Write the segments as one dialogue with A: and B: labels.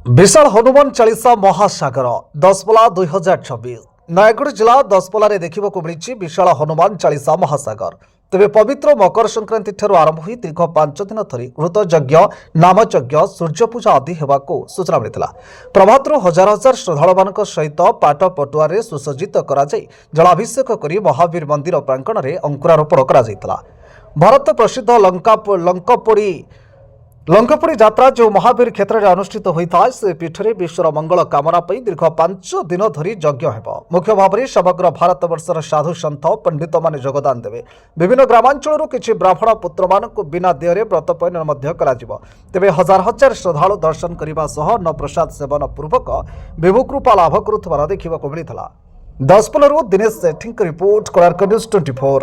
A: विशाल हनुमान चालीसा महासागर दशपला 2026 नयगढ़ जिला दशपलार देखा मिली विशाल हनुमान चालीसा महासागर तेरे पवित्र मकर संक्रांति ठारू आरंभ हुई दीर्घ 5 दिन धरी घृत यज्ञ नामयज्ञ सूर्यपूजा आदि होगाकू सूचना मिलता। प्रभातरू हजार हजार श्रद्धालु मान सहित पाट पटुआर सुसज्जित कर जलाभिषेक कर महावीर मंदिर प्रांगण में अंकुरारोपण कर भारत प्रसिद्ध लंकापोड़ी यात्रा जो महावीर क्षेत्र में अनुष्ठित होता है से पीठरे विश्वर मंगल कामना दीर्घ 5 दिन धरी यज्ञ हो मुख्य भाव में समग्र भारत वर्षर साधु सन्थ पंडित मान योगदान देवे। विभिन्न ग्रामांचल किसी ब्राह्मण पुत्र मान बिना देय व्रत पैन तेरे हजार हजार श्रद्धालु दर्शन करने अन्न प्रसाद सेवन पूर्वक विभुकृपा लाभ करुवा देखा मिलता। दशपल्लारू दिनेश सेठी रिपोर्ट कोणार्क न्यूज 24।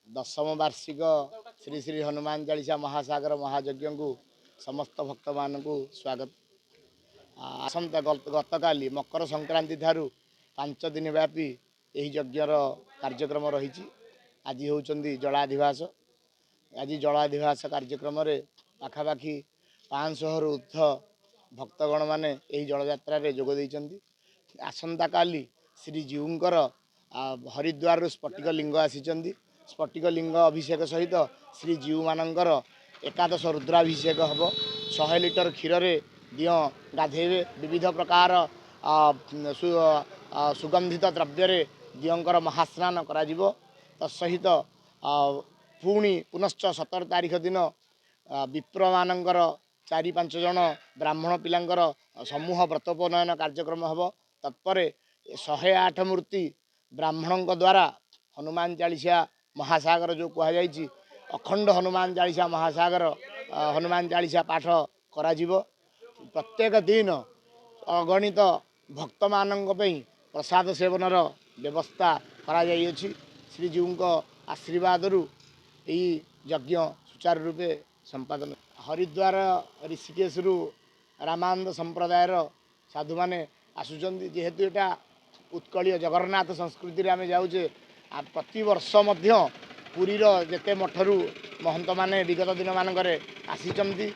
B: दशम वार्षिक श्री श्री हनुमान चालीसा महासागर महायज्ञ को समस्त भक्त मान स्वागत। आसंता गतकाली मकर संक्रांति ठारू 5 दिन व्यापी यही यज्ञर कार्यक्रम रही। आज होउचंदी जलाधिवास। आज जलाधिवास कार्यक्रम पाखापाखि 500 रु ऊर्ध्व भक्तगण माने यही जलयात्रा जोग देइचंदी। आसंता काली श्री जीवंकर हरिद्वार स्फटिक लिंग आसीचंदी। स्फटिक लिंग अभिषेक सहित श्री जीव मानकर एकादश रुद्राभिषेक हम 100 लिटर क्षीर दिओ गाधेबे। विविध प्रकार सुगंधित द्रव्य दिओंकर महास्नान करा तत्सहित पुणी पुनश्च 17 तारीख दिन विप्र मानकर 4-5 जन ब्राह्मण पिलांकर समूह व्रतोपनयन कार्यक्रम हम। तत्परे 108 मूर्ति ब्राह्मणों द्वारा हनुमान चालीसा महासागर जो कहुई अखंड हनुमान चालीसा महासागर हनुमान चालीसा पाठ करा प्रत्येक दिन अगणित भक्त मानक प्रसाद सेवनर व्यवस्था करा श्रीजीव को आशीर्वाद यज्ञ सुचारू रूपे संपादन। हरिद्वार ऋषिकेश रामानंद संप्रदायर साधु माने आसुचंदी जेहेतु एटा उत्कलीय जगन्नाथ संस्कृति आम जाऊे प्रति वर्ष मध्य पुरीर जेते मठरू महंत माने विगत दिन मानकरे आसीचंदी।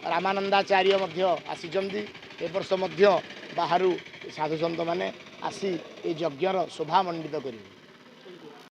B: रामानंदाचार्य मध्य आसीचंदी। ए वर्ष मध्य बाहरु साधु संत माने आसी ए यज्ञर शोभा मंडित करिवे।